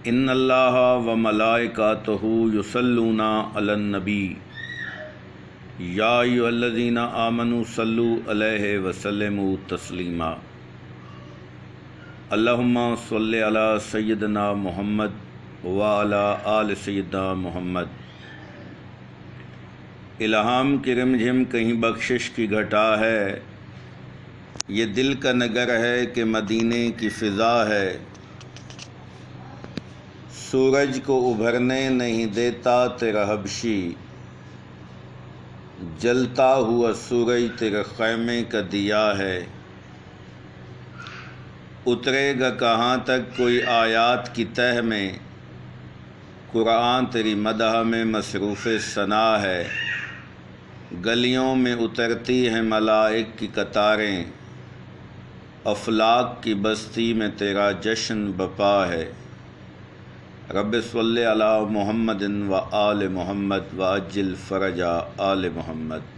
ان اللہ و ملائکاتہ یصلون علی النبی یا ایھا الذین آمنوا صلوا علیہ وسلموا تسلیما اللہم صلی علی سیدنا محمد وعلی آل سیدنا محمد۔ الہام کی رمجھم کہیں بخشش کی گھٹا ہے، یہ دل کا نگر ہے کہ مدینے کی فضا ہے۔ سورج کو ابھرنے نہیں دیتا تیرا حبشی، جلتا ہوا سورج تیرے خیمے کا دیا ہے۔ اترے گا کہاں تک کوئی آیات کی تہ میں، قرآن تیری مدح میں مصروف ثنا ہے۔ گلیوں میں اترتی ہیں ملائک کی قطاریں، افلاک کی بستی میں تیرا جشن بپا ہے۔ رب صلی علی محمد و آل محمد وعجل فرج آل محمد۔